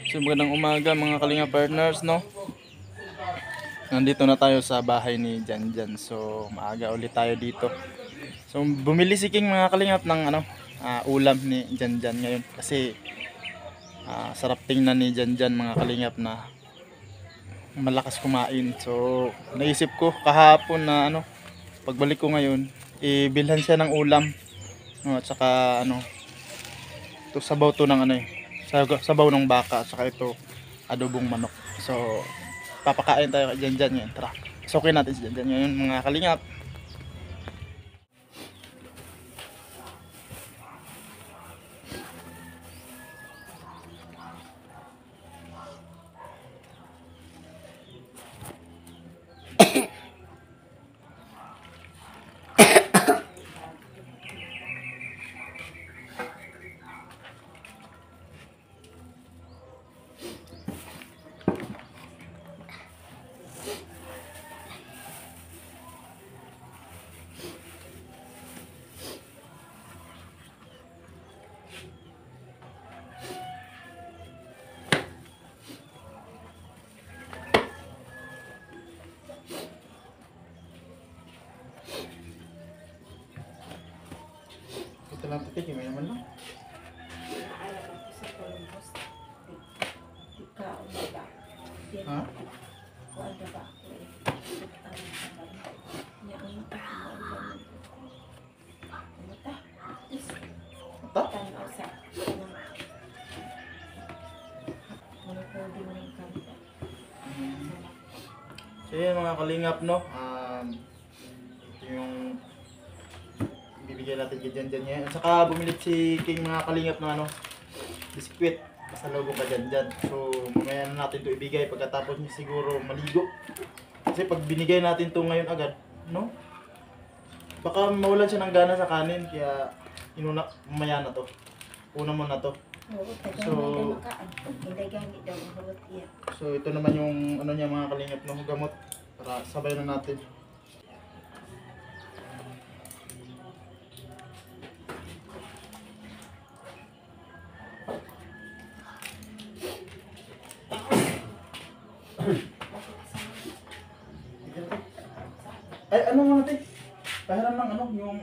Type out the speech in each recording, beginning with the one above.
So magandang umaga mga kalinga partners, no? Nandito na tayo sa bahay ni Janjan. So maaga ulit tayo dito. So bumili si King mga kalingap ng ulam ni Janjan ngayon kasi sarap tingnan ni Janjan mga kalingap na malakas kumain. So naisip ko kahapon na pagbalik ko ngayon, ibilhan siya ng ulam. No, at saka to sabaw to ng sabaw ng baka, at saka ito adobong manok. So papakain tayo kay Janjan ngayon. Tara, sukin natin si Janjan ngayon mga kalingap. Ito lang titik, may naman lang. Ha? Ito? So yun mga kalingap, no? Ito yung bibigyan natin kay Janjan ngayon. At saka bumili si King mga kalingap ng biskwit. Pasalubong ka Janjan. So mamaya na natin ito ibigay pagkatapos niya siguro maligo. Kasi pag binigay natin ito ngayon agad, no? Baka mawalan siya ng gana sa kanin. Kaya inuna, mamaya na to. Una mo na to. So ito naman yung niya mga kalingap ng gamot. Para sabay na natin. Ay, ano mo natin? Pahiram ng yung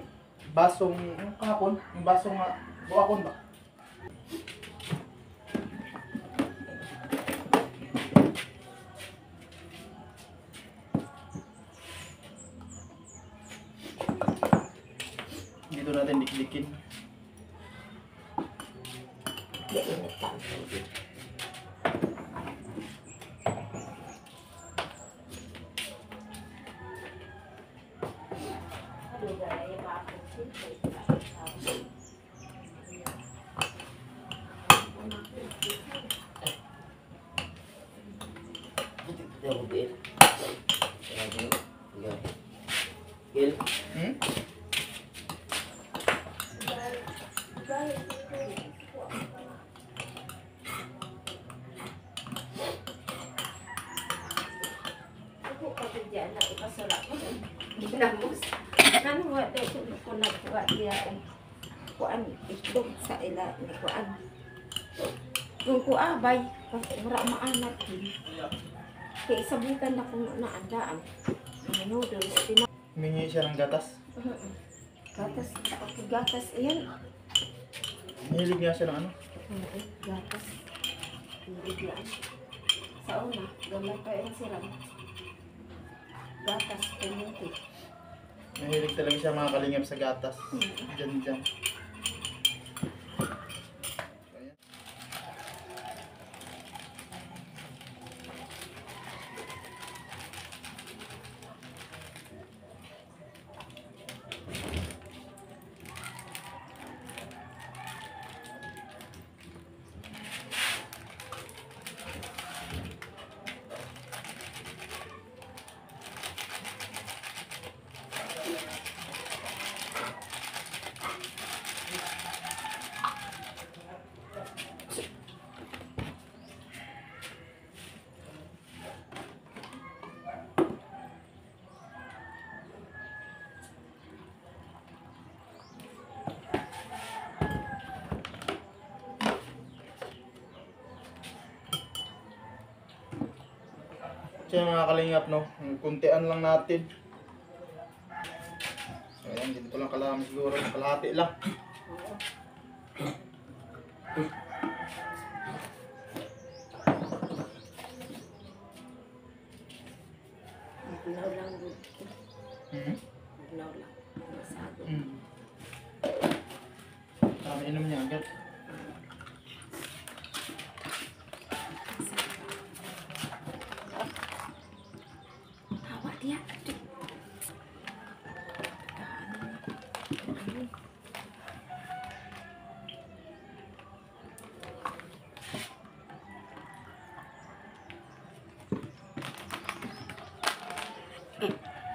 basong, yung kahapon, yung basong buwakon ba? Dito natin dikdikin. Ginamos. Ano nga dito ko nagkuha diya kuan itlog sa ila ni kuan. Kung kuabay, mura maanat din. Kaya sabutan na kung naandaan. Noodles, Humingi siya ng gatas. gatas, gatas, iyan. Mahilig nga siya ng Gatas. Biglaan. Sa una, gamay pa yan sila. Gatas, penyente. Mahilig talaga siya mga kalingap sa gatas. Janjan. So yung mga kalingap, no? Kuntian lang natin. So ayan, ganito lang kalami siguro. Kalahati lang. Maglaw lang. Hmm? Maglaw lang. Masado. Kami inom niya agad. Hawa dia.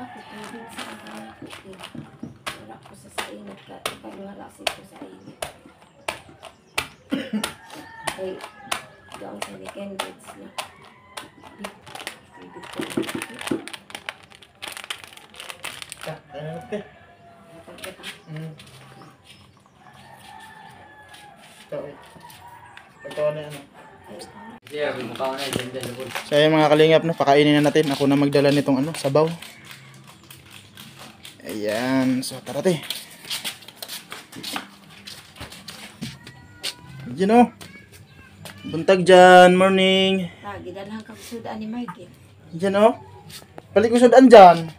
Ako tawid sa ako. Wala ko sa sainit ka. Pagwala ko sa init. Ay, doon sa weekend goods na. Kaya na natin. Ito na yan. Yeah, mukha na dyan lubod. So ayan mga kalingap, no? Pakainin na natin. Ako na magdala nitong ano, sabaw. Ayan. So tara te. Diyan o. Buntag dyan. Morning. Lagi dalang kang sudan ni Michael. Diyan o. Balik ko sudan dyan.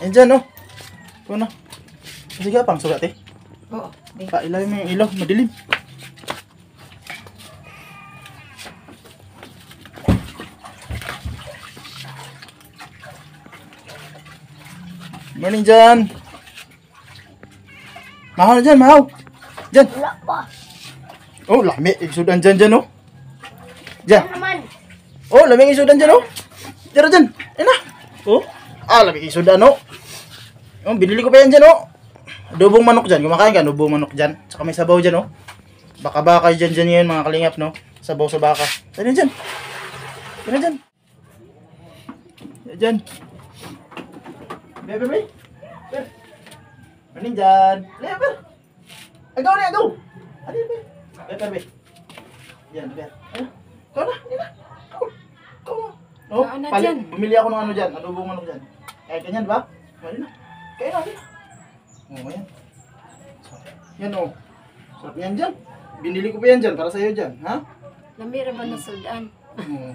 Ayan dyan o. Ito na. Sige pang sugat eh. Oo. Ilaw mo yung ilaw. Madilim. Morning dyan. Mahaw na dyan, mahaw. Dyan. Wala pa. Oh, lami. Isudan dyan dyan, oh. Dyan. Naman. Oh, lami isudan dyan, oh. Tira dyan. Ayun na. Oh. Lami isudan, oh. Oh, binili ko pa yan dyan, oh. Adobong manok dyan. Kumakain ka, adobong manok dyan. Saka may sabaw dyan, oh. Baka-baka dyan dyan ngayon, mga kalingap, no. Sabaw sa baka. Tira dyan. Tira dyan. Tira dyan. Bebe, bebe. Bebe. Morning dyan. Bebe. Agaw na, agaw. Ano yun, bebe? Bebe, bebe. Yan, bebe. Ano? Ikaw na, hindi na. Ikaw. Ikaw na. No, Ikaw na dyan. bumili ako ng ano dyan. Adobong manok dyan. Kaya ganyan, ba? Mali na. Kaya na, kaya na. Oo, yan. Yan, oh. Sarap yan dyan. Binili ko pa yan dyan para sa'yo dyan, ha? Lamira ba na sudan? Oo.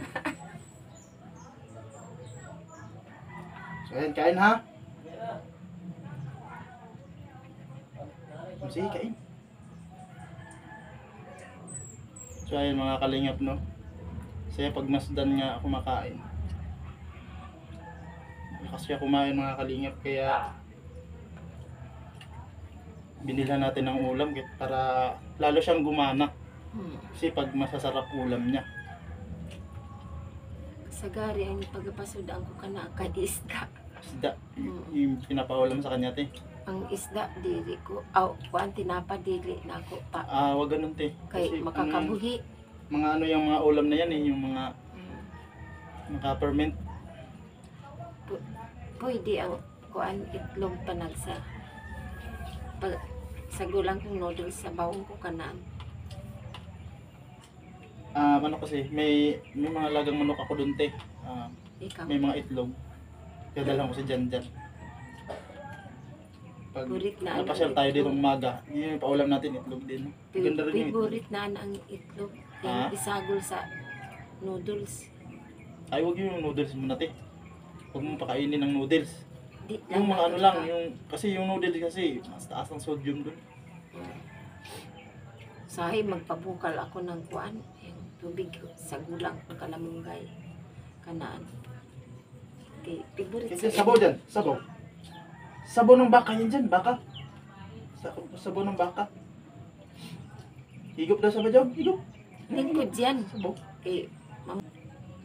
So, ayan, kain, ha? Sige, kain. So, ayan, mga kalingap, no? Kasi pagmasdan nga ako makain. Kasi ako kumain, mga kalingap, kaya binila natin ng ulam para lalo siyang gumana. Kasi pag masasarap ulam niya. Sa gari ang pagpasudan ko kana kay isda. Isda, yung pinapaulam sa kanya, te. Ang isda dili ko kuan tinapa dili na ko pa Wag ganun, te. kay makakabuhi. Mga ano yung mga ulam na yan, eh, yung mga ferment. Pwede ang kuan itlog panag sa pag sa gulang kong noodles sa bawong ko kanaan. Ano kasi, may mga lagang manok ako dun, te. Ikaw. May mga itlog. Kaya dalang ko si Jan Jan. Pag Favorite na napasyal ang tayo itlog. dito umaga, yun yung paulam natin, itlog din. Ganda rin yung itlog. Favorite na ang itlog. Ha? Yung isagol sa noodles. Ay, huwag yung noodles muna, te. Huwag mong pakainin ng noodles. Di Yung mga ano natin lang, pa. yung, kasi yung noodles kasi, mas taas ang sodium dun. Sahi magpabukal ako ng kuan, yung tubig sa gulang ng kalamunggay. Kanaan. Okay, favorite Kasi sabaw dyan, sabaw. Sabaw ng baka yan dyan, baka. Sabaw ng baka. Higop daw sabaw dyan, higop. Lingkod yan. Sabaw. Okay,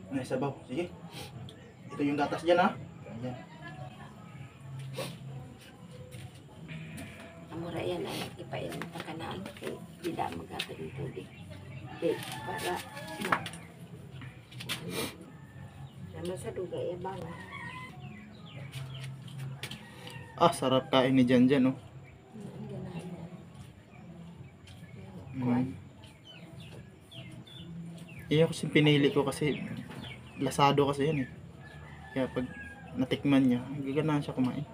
Ay, sabaw, sige. Ito yung gatas dyan, ha. Ayan. amura yan ay ipainom ta kanaan. Okay, dila maghatod ng tubig. Okay, para ano sa dugay bang. Sarap kain ni Jan Jan, oh. Kuan. Iyon kasi pinili ko kasi lasado kasi yan eh. Kaya pag natikman niya, gaganahan siya kumain.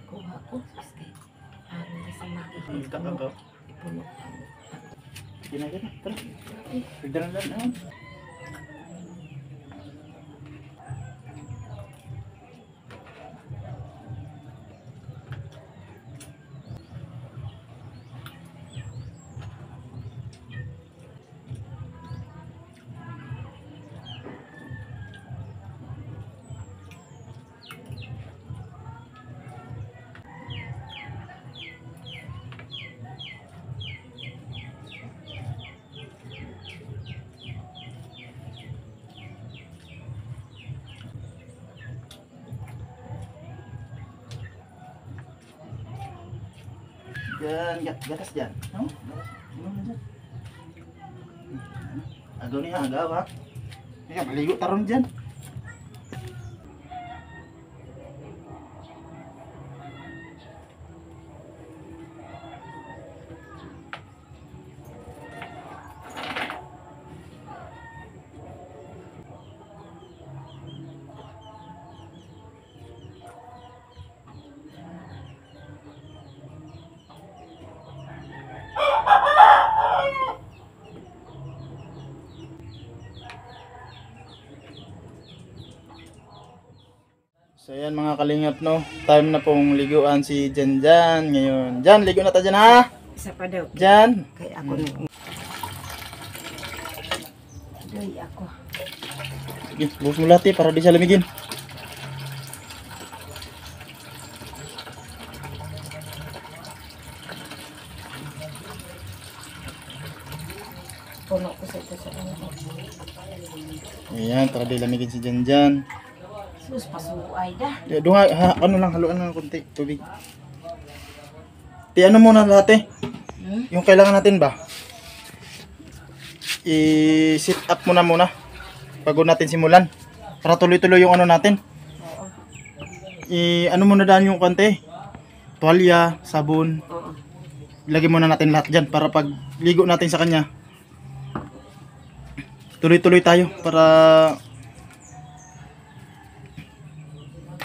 Kuha ko. Ano na sa makikita Kakagaw. mo. Ipuno. Ginagana. Tara. Pagdaran lang naman. Yan, gatas dyan. No? Ano na dyan? Agaw niya, agaw ha. Kaya maligo taron dyan. So yan mga kalingap no, time na pong liguan si Jan Jan ngayon. Jan, ligo na ta dyan ha? Isa pa daw. Jan. Kaya ako na. Doy ako. Sige, buhos mo lahat eh, para di siya lamigin. Puno ko sa ito sa ano. Ayan, para di lamigin si Jan Jan. Sus, pasuay dah. Dunga, ano lang, haluan lang ng konti, tubig. Ano muna lahat eh. Yung kailangan natin ba? I-sit up muna bago natin simulan. Para tuloy-tuloy yung ano natin. Oo. Ano muna daan yung konti. Tuwalya, sabon. Oo. Ilagay muna natin lahat dyan para pag ligo natin sa kanya. Tuloy-tuloy tayo para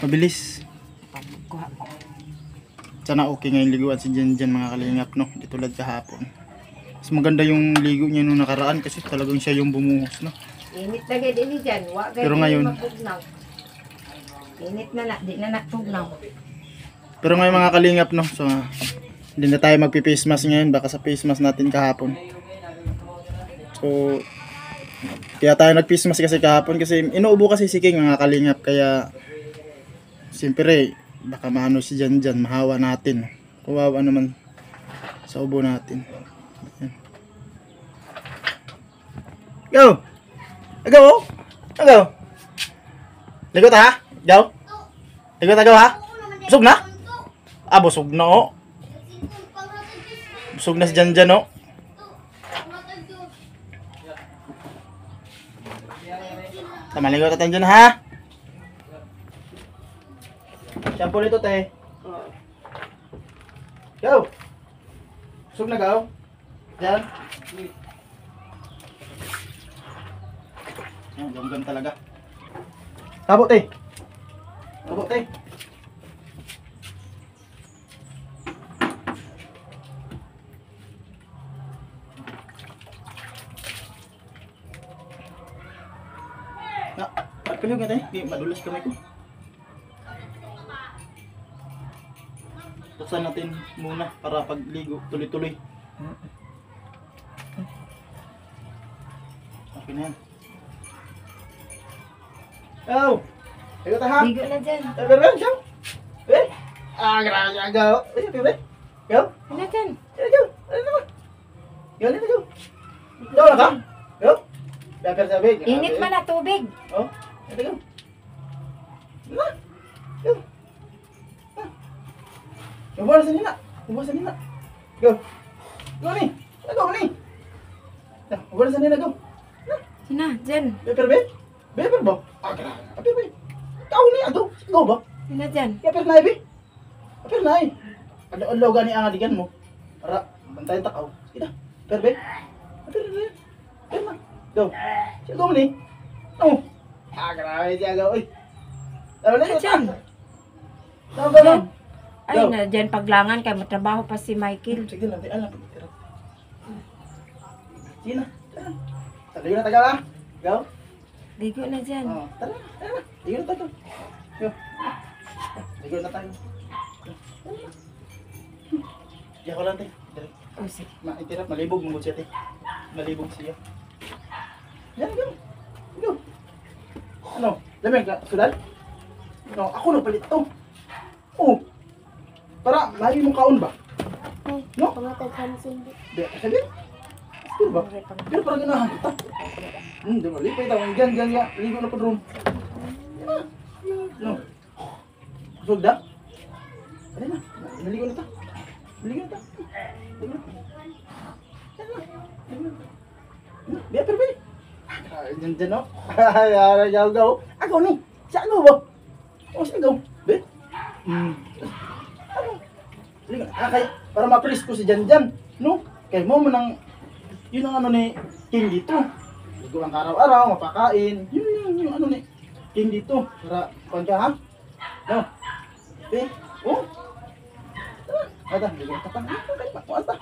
mabilis. Kuha ko. Sana okay ngayon liguan si Jan Jan mga kalingap no. Di tulad kahapon. Mas maganda yung ligo niya nung nakaraan kasi talagang siya yung bumuhos no. Init na gaya din dyan. Pero ngayon- Init na na. Di na natugnaw. Pero ngayon mga kalingap no. So hindi na tayo magpi-face mask ngayon. Baka sa face mask natin kahapon. So kaya tayo nag-face mask kasi kahapon kasi inuubo kasi si King mga kalingap. Kaya siyempre baka maano si Jan Jan, mahawa natin. Kawawa naman sa ubo natin. Ayan. Go! Go! Go! Ligot ha? Go! Ligot agaw ha? Busog na? Ah, busog na oh. Busog na si Jan Jan oh. Tama, ligot natin dyan ha? Shampoo nito te. Go! Busog na go? Jan? Yan, gam-gam talaga. Tabo te. Tabo te. Na, pagpilog nga te. Madulas kamay ko. Buksan natin muna para pagligo tuloy-tuloy. Okay na yan. Oh! Ligo ta ha? Ligo na dyan. Pero siya. Eh? Grabe agaw. Eh, bebe. Go. Ano dyan? Go. Ano naman? Go, go. Go na ka? Go. Dapat sabi. Init man na tubig. Oh, ito go. Na. Go. Ubah sa nina. Ubah sa nina. Go. Go ni. Go ni. Ubah sa nina go. Sina, Jen. Paper be? Paper ba? Paper be. Kau ni ato. Go ba? Sina, Jen. Paper na be. Paper na eh. Alo gani ang adigan mo. Para bantayan takaw. Ida. Paper be. Paper na. Paper na. Go. Siya go ni. Oh. Grabe siya go. Uy. Tama na Jen. Go. Ay, Go. na Jen paglangan kay matrabaho pa si Michael. Sige lang, alam. Sige na. Tara na tagal ah. Go. Ligo na Jen. Oh, tara. Ligo na tayo. Go. Ligo na tayo. Diyan ko lang tayo. Oh, sige. Maitirap, malibog mo siya tayo. Malibog siya. Yan, go. Go. Ano? Lamig ka, sudal? No, ako na palit to. Oh. Para, lahi mong kaon ba? No? Di, sabi? Pero ba? Pero parang ganahan kita. Di ba? Lipay tayo. Diyan. Ligo na po doon. No. Kusog da? Ano na? Naligo na ta. Naligo na ta. Ligo na. Biya, pero biya. Diyan, no? Ay, gaw. Ako ni. Siya gaw ba? O, siya gaw. Biya. Ano? Ligo na. Kaya, para ma-please ko si Jan, no? Kaya mo nang yun ang ano ni King dito. Ligo lang araw-araw, mapakain. Yun yung ano ni King dito. Para, kuhan ka ha? No? Okay? Oh? Tara. Ligo na ta. Ligo na ta.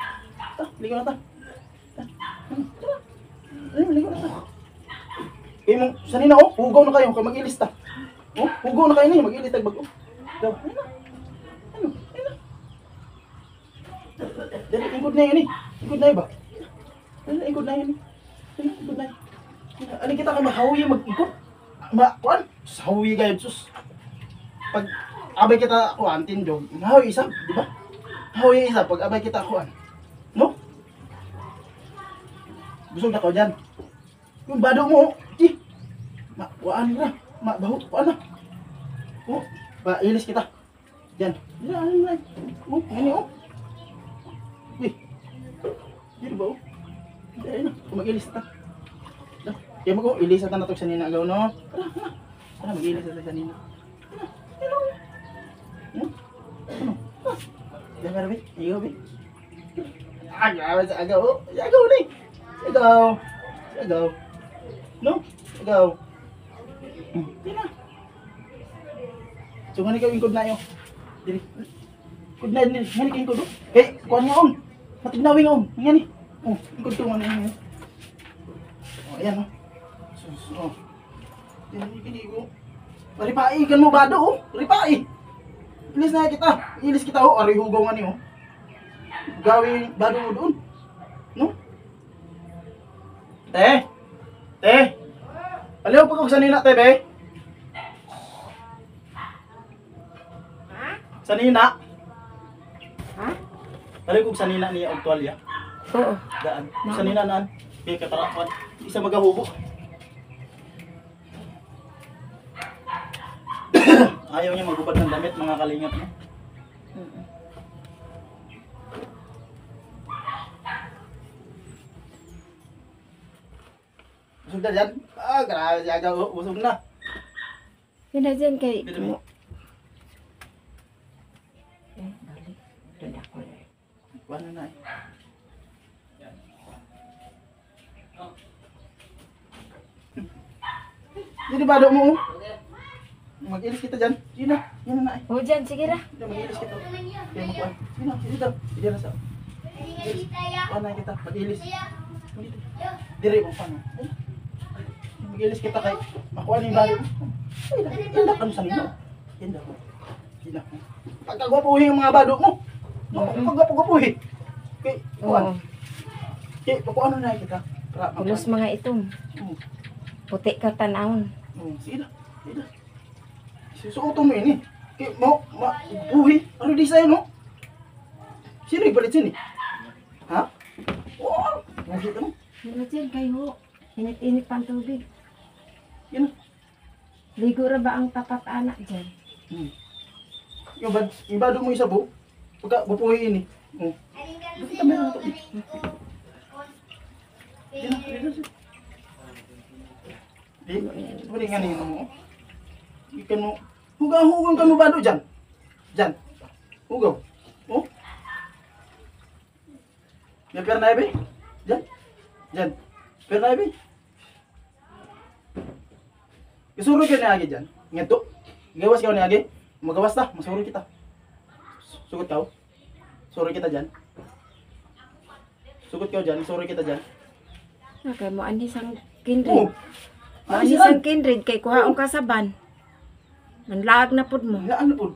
Tara. Ligo na ta. Kaya mong, sanina oh, hugaw na kayo, kaya mag-ilis ta. Oh, hugaw na kayo niya, mag-ilis tag bago. Go. Ano? Dali, ingkod na yun eh. Ingkod na yun ba? Dali, ingkod na yun eh. Dali, ingkod na yun. Alin kita kay mahawi mag-ingkod? Kuan? Hawi kayo, sus. Pag abay kita kuan, tinjog, mahawi isa, di ba? Hawi isa, pag abay kita kuan. No? Busog na ko dyan. Yung bado mo, kuan na. Baho, kuan na. Oh, ilis kita. Dyan. Yan. Oh, ini oh. Dito ba oh? Dito na, mag-ilis ta. Kaya mag-ilis ta na ito sa nina agaw, no? Tara, mag-ilis ta sa nina. Ano? Diyan ka, Rabi. Igaw, Rabi. Agaw sa agaw, oh. Agaw ni. Agaw. No? Agaw. Dito na. So, nga ikaw ingkod na yun. Dili. Good na, nga ikaw ingkod, oh. Eh, kuhan nga, on. Matignawi nga, on. Nga ni. Oh, ingkod to, nga ni. Oh, ayan, oh. Oh. Yan, ikinigo. Ripai, ikan mo bado, oh. Ripai. Ilis na kita. Ilis kita, oh. Ari hugaw nga ni, oh. Gawin bado mo doon. No? Te. Aliw pa kong sanina, te, be. Sanina. Ha? Aliw kong sanina niya og tuwalya. Oo. Daan. Sanina naan. Kaya katarapan. Isa magahubo. Ayaw niya magubad ng damit, mga kalingap niya. Busog na dyan. Grabe siya agaw. Busog na. Yun na Jen kay... Dito mo. Dali. Doon ako. Wala na eh. Jadi bado mo. Mag-ilis kita dyan. Yun na eh. Oh, Jen, sige ra. Mag-ilis kita. Kaya mo kuhan. Yun na, dito. Dito na sa. Kuhan na kita. Mag-ilis. Dire mo pa. Mag-ilis kita kay makuha na yung bado mo. Yan na kano sa nino. Yan na. Pagkagwapuhin yung mga bado mo. Pagkagwapuhin. Okay, kuhan. Okay, pakuha na kita. Pulos mga itong. Puti ka tanawon. Sige. Susuoto mo yun eh. Kaya mo, uwi. Ano di sa'yo, no? Sino yung balit sini? Ha? Oo. Nakita mo? Yun na Jen, kayo. Init-init pang tubig. Yan. Ligo ra ba ang tapat anak Jen? Yung bado mo isa po? Pagka bupuhiin eh. Oh. Bakit kami na ito? Di, wala nga nino mo. Ikan mo. Hugang ka mo ba doon dyan? Dyan. Hugaw. Oh. May pera na ibe? Dyan. Dyan. Pera na ibe? Isurog ka na agi dyan. Ngato. Gawas ka na agi. Magawas ta. Masurog kita. Sugot ka. Surog kita dyan. Sugot ka dyan. Surog kita dyan. Okay, mo ani sang Oh. kindred. Mo ani sang kindred kay kuhaon ka saban. Nanlaag na pud mo. Laag na po.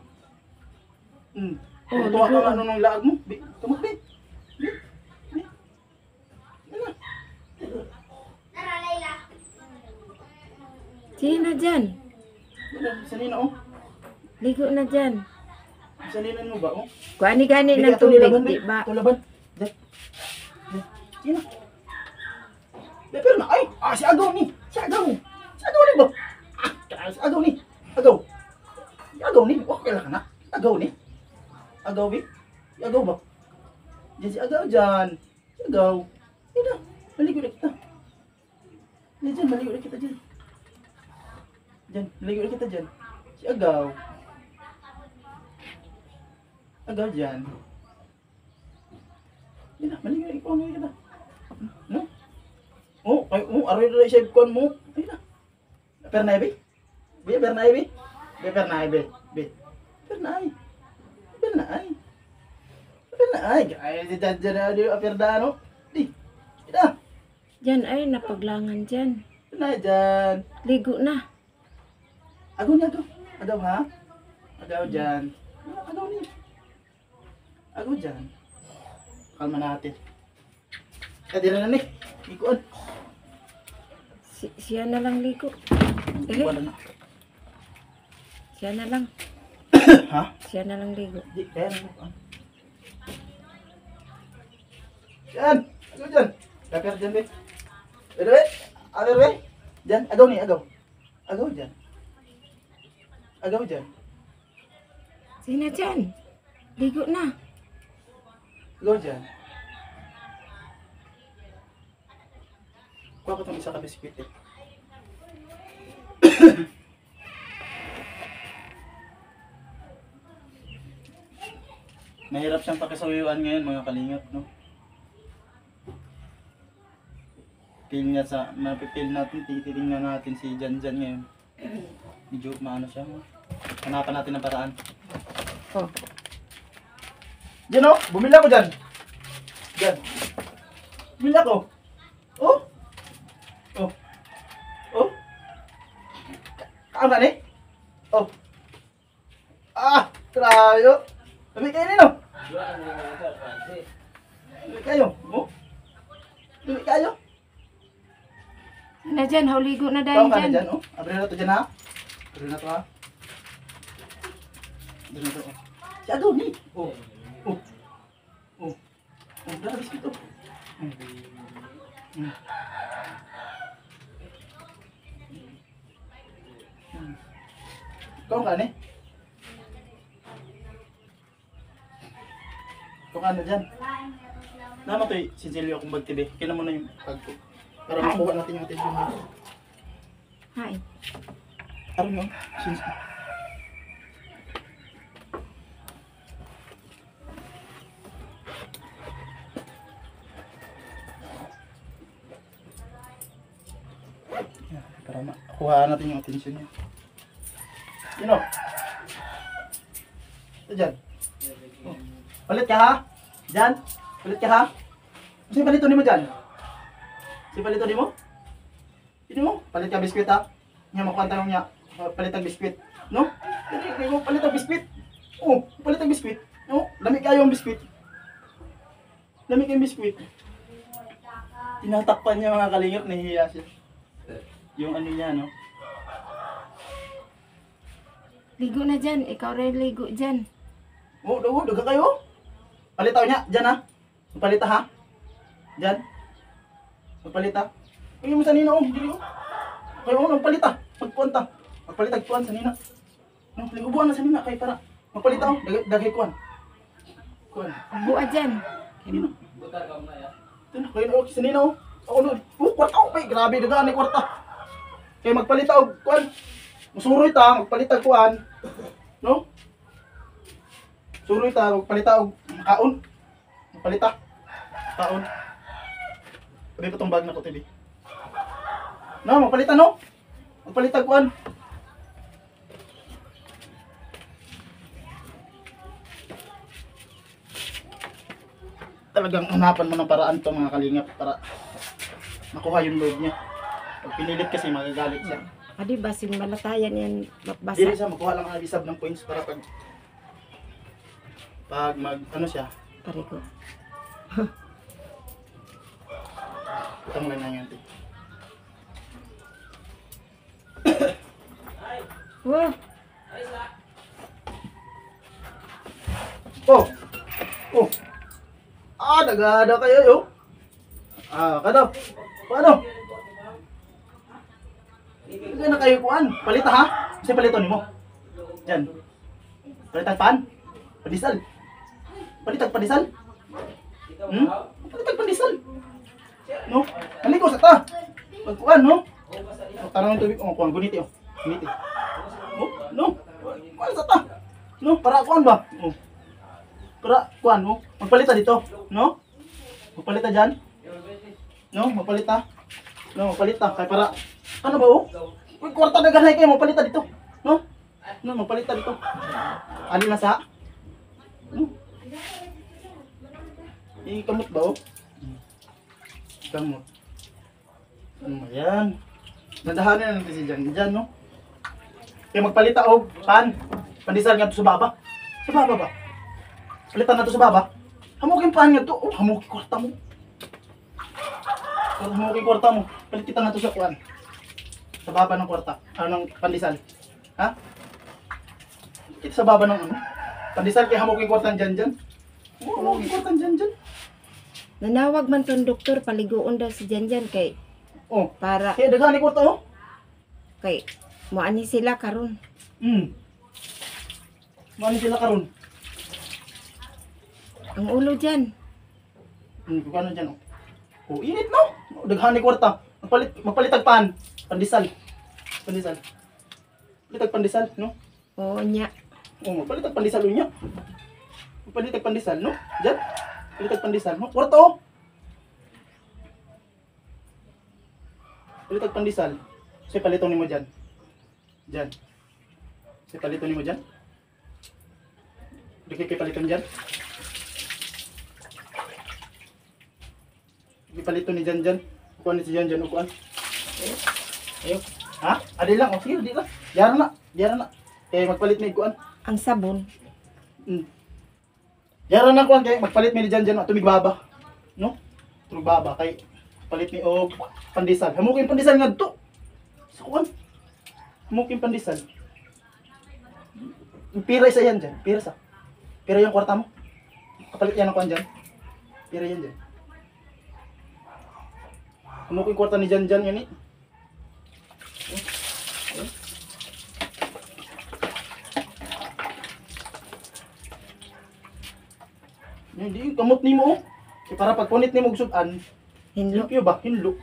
Oh, Tuwa ligo. ka ano ng laag mo? Kamot be. Sige na dyan. Sanina oh. Ligo na dyan. Saninan mo ba oh? Kuani gani Bigyan ng ito tubig, nilaban, di be. ba? Tulaban. Dek. Sino? Pero na ay, si Agaw ni. Si Agaw. Si Agaw ni ba? Si Agaw ni. Agaw. Si Agaw ni. Okay lang ka na. Agaw ni. Agaw bi. Si Agaw ba? Diyan si Agaw dyan. Si Agaw. Yan na. Maligo na kita. Diyan, maligo na kita dyan. Dyan, maligo na kita dyan. Si Agaw. Agaw dyan. Yan na, maligo na kita. No? Oh, aroy na siya ikon mo. Ayun na. Pernay, be? Be, pernay, be? Be, pernay, be? Be? Pernay. Pernay. Pernay. Ay, dyan na, di, aperda, no? Di. Ina. Dyan ay napaglangan dyan. Pernay, dyan. Ligo na. Agaw niya, agaw. Agaw, ha? Agaw dyan. Agaw niya. Agaw dyan. Kalma natin. Kadira na, ni. Ikuan. Siya na lang ligo. Eh, Wala na. siya na lang. Ha? Siya na lang ligo. Di, kaya na. Dyan! Agaw dyan! Dakar dyan, be. Pero, be. Agar, be. Dyan. Agaw ni, agaw. Agaw dyan. Agaw dyan. Sige na dyan. Ligo na. Agaw dyan. Kuha ko itong isa ka biskuit eh. Mahirap siyang pakisawiyuan ngayon mga kalingap, no? Mapipil natin, titingnan natin si Jan ngayon. Medyo maano siya, no? Hanapan natin ang paraan. Oh. Diyan oh, bumili ako dyan. Dyan. Bumili ako. Oh. Oh. Oh. Kaam ka ni? Oh. Ah, trayo. Labi kayo nino. Labi kayo. Oh. Labi kayo. Sige na dyan. Ligo na Kaam dahil ka na dyan. dyan, oh. Abre na to dyan ha. Abre na to ha. Abre na to, oh. Si Agaw ni. Oh. Oh. Oh. Oh, dala biskit oh. Kau nggak nih? Kau ano dyan? Nama to si Jelio kung magtibi. Kina mo na yung bag ko. Para makuha natin yung attention mo. Hi. Ano yun? Since... Para makuha natin yung attention niya. Yun o. Ito dyan. Oh. Palit ka ha? Dyan. Palit ka ha? Kasi palito ni mo dyan. Si palito ni mo? Hindi mo? Palit ka biskwit ha? Nga makuha tanong niya. Palit ang biskwit. No? Hindi mo palit ang biskwit. Oh, palit ang biskwit. No? Lamig kayo ang biskwit. Lamig ang biskwit. Tinatakpan niya mga kalingap. Nahihiya siya. Yung ano niya, no? Ligo na dyan. Ikaw rin ligo dyan. Oh, daga kayo. Palitaw niya, dyan ha. Palita ha. Dyan. Magpalita. Ay, mo sa nina oh, dili oh. Kayo oh, magpalita. Magpuanta. Magpalita kuan sa nina. No, ligubuan na sa nina kay para magpalita oh, dagay kuan. Kuan. Buwa dyan. Ito na, kayo na, sinina oh. Ako nun, kwarta ko, pay, grabe, dagaan ni kwarta. Kaya magpalit ako, kuan. Musuroy ta, magpalit ako, kuan. No? Suroy ta, magpalit ako, kaon. Magpalit ta, kaon. Sabi pa tong bag na ko, tibi. No, magpalit no? Magpalit ako, kuan. Talagang hanapan mo ng paraan to mga kalingap para makuha yung load niya. Pag pinilit kasi magagalit siya. Adi ba sing malatayan yan mabasa. Dili siya makuha lang ang isab ng points para pag mag ano siya, Pare ko. utang lang na yan. Te. Wow. Oh! Oh! Ah, nagada kayo yo. Ah, kada. Paano? Hindi na kayo kuan. Palita ha? Kasi palito nimo. Diyan. Palitag pan? Pandisal. Palitag pandisal? Hmm? Palitag pandisal. No? Ano ko sa ta? Pagkuan no? Tarang tubig oh, kuan guniti oh. Guniti. Oh, no. Kuan sa ta? No, para kuan ba? Oh. Para kuan mo, magpalita dito, no? Magpalita diyan. No, magpalita. No, magpalita kay para ano ba oh? Uy, kwarta na ganay kayo, magpalita dito. No? No, magpalita dito. Ali na sa? No? Kamot ba oh? Kamot. Ayan. Nadahanan na natin si Jan, no? Kaya magpalita og pan. Pandisal nga to sa baba. Sa baba ba? Palitan na to sa baba. Hamukin pa nga to. Oh, hamukin kwarta mo. Hamukin kwarta mo. Palitan na to sa kuan. Sa baba ng kwarta. Ano ng pandisal. Ha? Ito sa baba ng ano? Pandisal kaya hamukin kwarta dyan. Oh, hamukin kwarta dyan. Nanawag man tong doktor paliguon daw si Janjan kay Oh, para kaya daghani kwarta oh. kay moani sila karon. Mani sila karon. Ang ulo dyan. Kano dyan oh. Oh, init no? Daghani kwarta. Magpalitag pan. Pandisal. Pandisal. Palitag pandisal, no? Oo nya. Oh, magpalitag pandisal unya. Magpalitag pandisal, no? Diyan. Palitag pandisal, no? Kwarta oh. Palitag pandisal. Kasi paliton nimo dyan. Dyan. Kasi paliton nimo dyan. Dikit kay paliton dyan. Ipalito ni Janjan. Kuan ni si Janjan o kuan. Ayo. Ha? Adi lang. O sige, di lang. Diara na. Diara na. Kaya magpalit ni kuan. Ang sabon. Diara na kuan kay magpalit mi ni Janjan at tumigbaba. No? Tumigbaba kay palit ni og pandisal. Hamukin pandisal ngadto. Sa kuan. Hamukin pandisal. Pira isa yan dyan. Pira sa. Pira yung kwarta mo. Kapalit yan ng kuan dyan. Pira yan dyan. Ano ko yung kwarta ni Janjan yan eh. Hindi, kamot ni mo. Para pagpunit ni mo sudan, Hinlo. limpyo ba? Hinlo.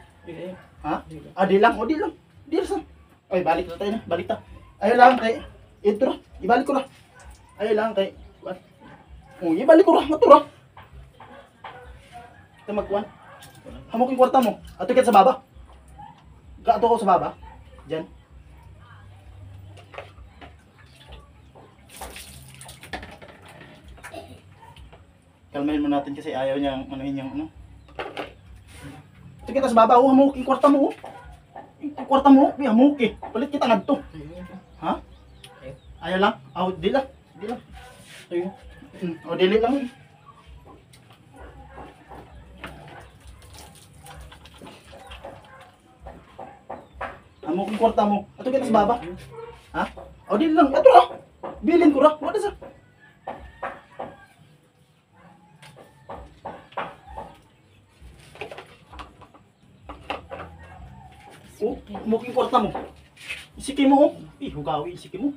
Ha? Ah, di lang. O, di lang. Di lang. Ay, balik na tayo na. Balik ta. Ayaw lang kay. Ito ra. Ibalik ko ra. Ayaw lang kay. Oh, ibalik ko ra. Ito ra. Ito magkuhan. Hamukin kwarta mo. Ato kat sa baba. Ato ko sa baba. Diyan. Kalmahin mo natin kasi ayaw niyang anuhin yung ano. Ato kita sa baba. Oh, hamukin kwarta mo. Oh. Kwarta mo. Hamukin. Palit kita ngadto. Ha? Ayaw lang. Oh, di lang. Di lang. Ayun. O, dili lang. Amo kung kwarta mo. Ato kita sa baba. Ha? O di lang. Ato ra. Bilin ko ra. Wala sa. Oh, amo kung kwarta mo. Isiki mo. Oh. Hugawi isiki mo.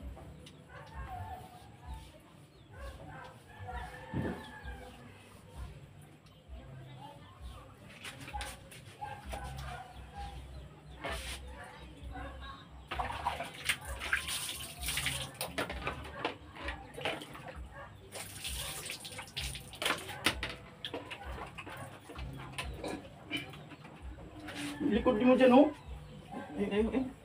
Likod mo dyan, oh.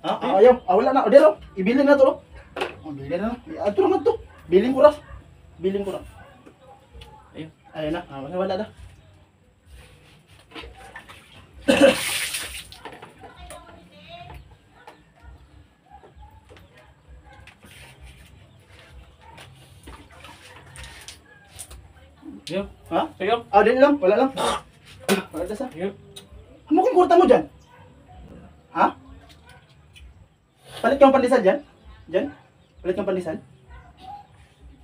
Ayaw. Wala na. O, dito. Ibilin na to, oh. Bilin na. Ito naman to. Bilin ko ras. Bilin ko na. Ayun na. Wala na. Yep. Ha? Yep. Dili lang. Wala lang. Wala na sa. Yep. Hamukin kurta mo dyan. Ha? Palit kang pandesal dyan? Dyan? Palit kang pandesal?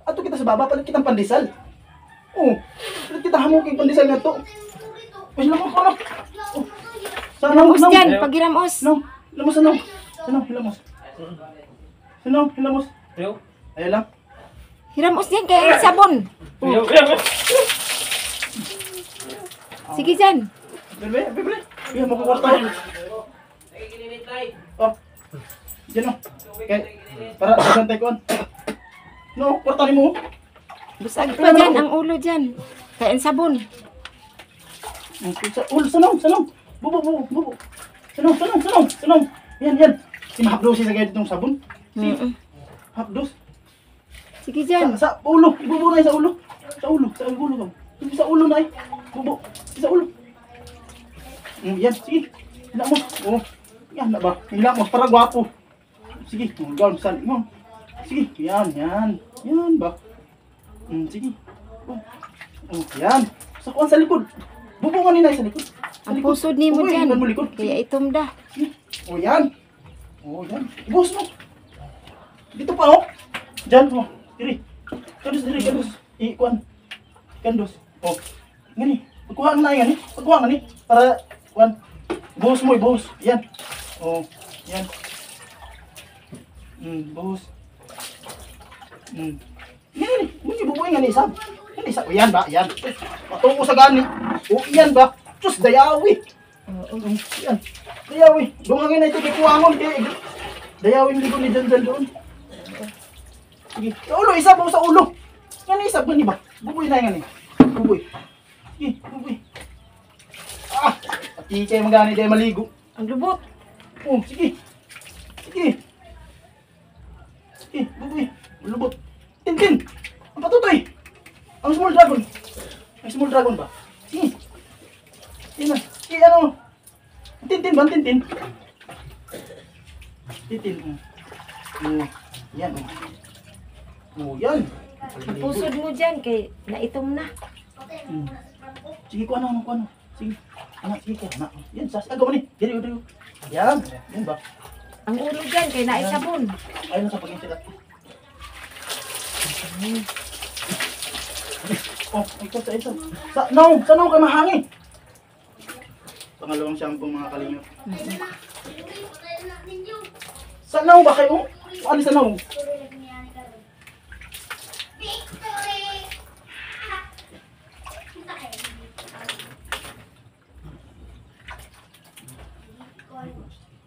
Ato kita sa baba, palit kitang pandesal. Oh, palit kita hamukin pandesal nga to. Pwes lang ako na. Oh. Sanong, Hiramos dyan, paghiramos. Sanong, hilamos, sanong. Sanong, hilamos. Sanong, hilamos. Yep. Ayun lang. Hiramos dyan kaya sabon. Yep. Yep. Sige dyan. Bebe. Iya, mo ko kwarta. Oh. Diyan o. Okay. Para sa ko. No, kwarta ni mo. Busag pa dyan ang ulo dyan. Kaya sabon. Sanong. Bubo. Sanong. Yan. Imahapdos sa gayud itong sabon. Hapdos. Sige dyan. Sa ulo. Ibubo na sa ulo. Sa ulo. Sa ulo na eh. Bubo. Sa ulo. Yan, sige. Hila mo. Oh. Yan na ba? Hila mo para gwapo. Sige, gawin saan mo. Sige, yan. Yan ba? Sige. Oh, yan. Sa kuwan sa likod. Bubo ka nila sa likod. Ang pusod ni mo Bubo, dyan. iban mo likod. Kaya itom da. Oh, yan. Ibus mo. Dito pa, oh. Diyan, oh. Diri. Kandos. Ikuan. Kandos. Oh. Ngani. Pagkuha na yan, Pagkuha na ni. Para, kuan. Ibus mo, ibus. Yan. Oh. Yan. Ibus. Yan. Muni bubuhay nga ni Isab. O, yan ba? Yan. Patungo sa gani. O, yan ba? Sus, dayawi. Yan. Dayawi. Dumangin na ito kay Kuwangon. Dayawi hindi ko ni Jan doon. Sige. Sa ulo, Isab o sa ulo. Yan Isab, gani ba? Bubuhay na yan eh. Bubuhay. Sige, bubuhay. Pati kayo magani dahil maligo. Ang lubot. Oh, sige. Bubuhay. Lubot. Tintin. Ang patutoy. Ang small dragon. Ang small dragon ba? Sige. Sige na. Sige, ano? Tintin ba? Tintin. Oh. Yan. Oh, yan. Ang pusod mo dyan kaya naitom na. Sige, kuha na. Sige. Sige, anak. Yan, agaw ni. Diri. Yan ba? Ang ulo dyan kaya naisabon. Ayun na sa pag-insilat. Oh, ito. Sa naw kay mahangi. Pangalawang shampoo mga kalingap. Sa naw ba kayo? Ano sa naw?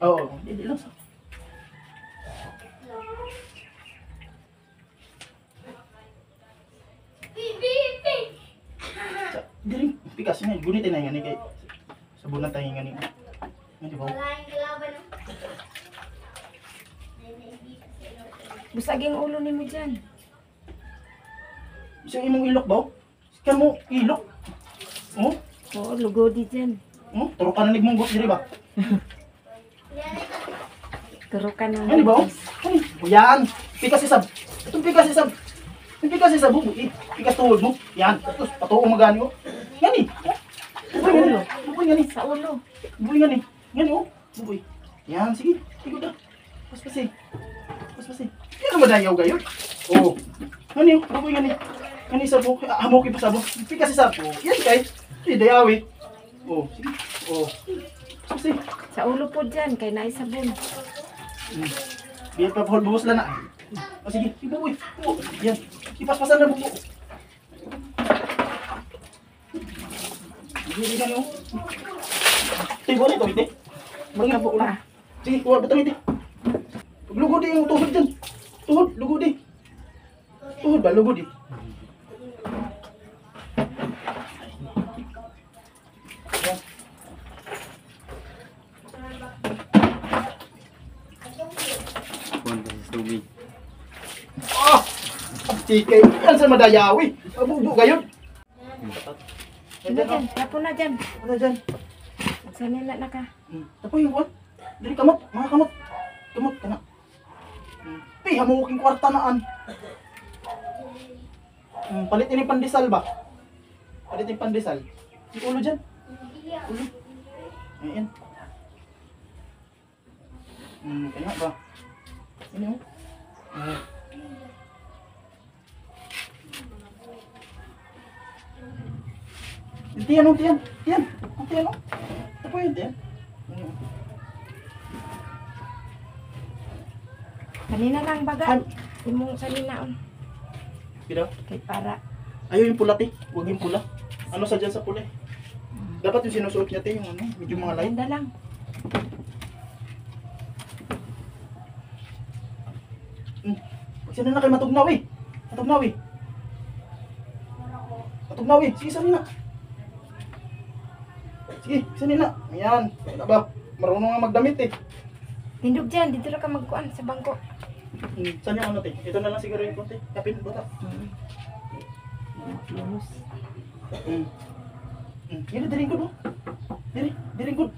Oo, hindi lang sa. Diri, pikas niya, gunitin na yan kay sabunan tayo nga ni. Hindi ba? Busag yung ulo ni mo dyan. Isang imong ilok ba? Kan mo ilok. Oh? Oo, lugodi dyan. Turo ka na nagmunggot diri ba? Turo ka ng Ano ba? Yan, pikas isab. Itong pikas isab. Yung pikas isab, pikas tuhod mo. Yan, tapos patuong magani oh. Ngani. Buboy ngani. Sa ulo. Buboy ngani. Ngani oh. Buboy. Yan, sige. Tigod na. Paspasi. Yan ang madayaw gayon. Oh. Ngani oh. Buboy ngani. Ngani isab oh. Hamoki pa sabo. Pikas isab oh. Yan kay. Dayawi. Oh, sige. Oh. Paspasi. Sa ulo po dyan kaya naisabon. Biar pa buhos lang na. O sige, buboy. Yan. Ipaspasan na bubo. Hindi ka niyo. Tibo na ito, hindi. Mga po pa. Sige, kuha batang hindi. Lugod yung tuhod dyan. Tuhod, lugod eh. Tuhod ba, lugod eh. Yan. Punta sa tubig. Ah! Ang tikay. Yan sa madayawi. Mabubo kayo. Ano dyan? Tapo na dyan. Ano dyan? Sanila na ka. Tapo yung kuwan. Dili kamot. Mga kamot. Kamot ka na. Pi, hamuking kwarta naan. Palitin yung pandesal ba? Palitin yung pandesal. Yung ulo dyan. Ulo. Ayan. Kaya ba? Ano yun? Tiyan o, tiyan. Tiyan. Ang tiyan o. Tapo yun, tiyan. Kanina lang baga. Imong saninaon. Pida? Kay para. Ayaw yung pula, ti. Huwag yung pula. Ano sa dyan sa pula? Dapat yung sinusuot niya, ti. Yung ano, medyo mga light. Ganda lang. Sino na kayo matugnaw eh? Matugnaw eh. Matugnaw eh. Sige, saan na? Sige, saan na? Ayan. Ano ba? Marunong nga magdamit eh. Tindog dyan. Dito na ka magkuan sa bangko. Saan yung ano, te? Ito na lang siguro yung konti. Kapin, bata. Lumos. Yan, diring ko, no? Diring ko.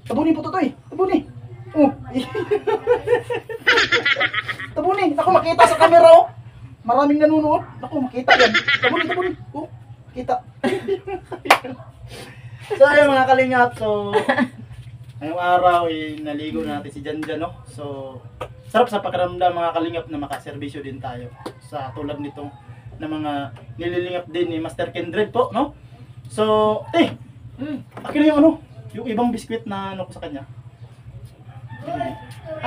Tabunin po to, eh. Tabunin. Oh. Tabunin. Ako makita sa camera, oh. Maraming nanonood. Ako makita yan. Tabunin. Oh, kita. So, ayun mga kalingap. So, ngayong araw, naligo natin si Janjan, no? So, sarap sa pakiramdam mga kalingap na makaserbisyo din tayo sa tulad nitong na mga nililingap din ni Master Kindred po, no? So, akin na yung ano, yung ibang biskwit na ano ko sa kanya.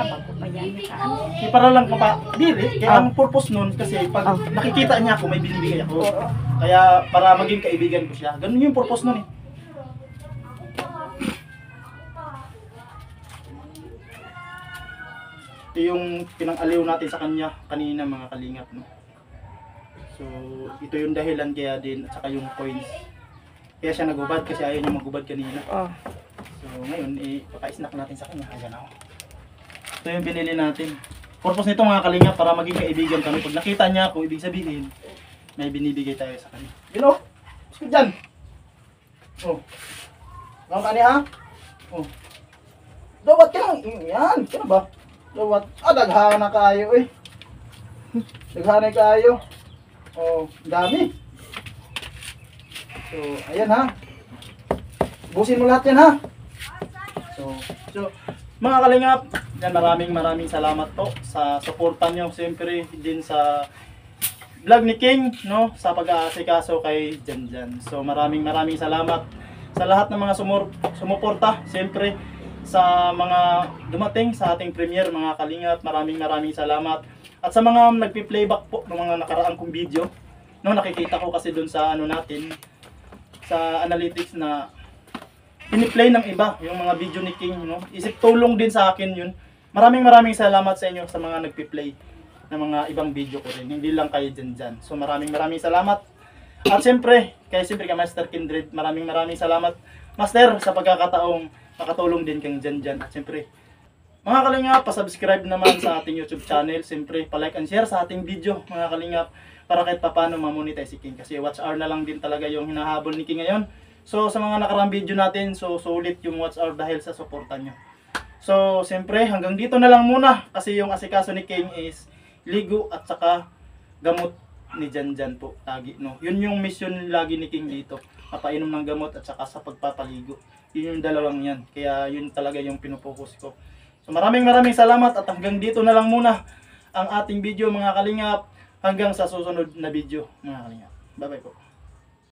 Abang ko pa yan. Kaan. Para lang dili, kaya ang purpose nun kasi pag nakikita niya ako may binibigay ako. Kaya para maging kaibigan ko siya. Ganun yung purpose nun eh. Ito yung pinang-aliw natin sa kanya kanina mga kalingap, no? So, ito yung dahilan kaya din at saka yung coins. Kaya siya nagubad kasi ayaw niya magubad kanina. So, ngayon, paka-snack natin sa kanya. Ayan ako. Ito yung binili natin. Purpose nito mga kalingap para maging kaibigan kami. Pag nakita niya ako, ibig sabihin, may binibigay tayo sa kanya. You know? Gusto dyan. Oh. Gawang ka niya ha? Oh. Dawat ka lang. Yan. Kaya ba? Dawat. Daghana kayo eh. Daghana kayo. Oh, dami. So, ayan ha. Busin mo lahat yan ha. So, mga kalingap, yan, maraming salamat po sa suporta nyo. Siyempre din sa vlog ni King, no, sa pag-aasikaso kay Janjan. So maraming salamat sa lahat ng mga sumuporta. Siyempre sa mga dumating sa ating premiere mga kalingap, maraming salamat. At sa mga nagpi-playback po ng mga nakaraang kong video, no, nakikita ko kasi doon sa ano natin, sa analytics na piniplay ng iba yung mga video ni King, no? Isip tulong din sa akin yun. Maraming salamat sa inyo sa mga nagpi-play ng mga ibang video ko rin, hindi lang kayo dyan. So maraming salamat. At siyempre kay Master Kindred, maraming salamat Master sa pagkakataong makatulong din kang dyan. At siyempre mga kalingap, pa-subscribe naman sa ating YouTube channel. Siyempre pa-like and share sa ating video mga kalingap para kahit paano ma-monetize si King, kasi watch hour na lang din talaga yung hinahabol ni King ngayon. So sa mga nakaraang video natin, so sulit yung watch hour dahil sa suporta nyo. So siyempre hanggang dito na lang muna kasi yung asikaso ni King is ligo at saka gamot ni Janjan po lagi, no. Yun yung mission lagi ni King dito, mapainom ng gamot at saka sa pagpapaligo. Yun yung dalawang yan, kaya yun talaga yung pinupokus ko. So maraming salamat at hanggang dito na lang muna ang ating video mga kalingap, hanggang sa susunod na video mga kalingap. Bye bye po.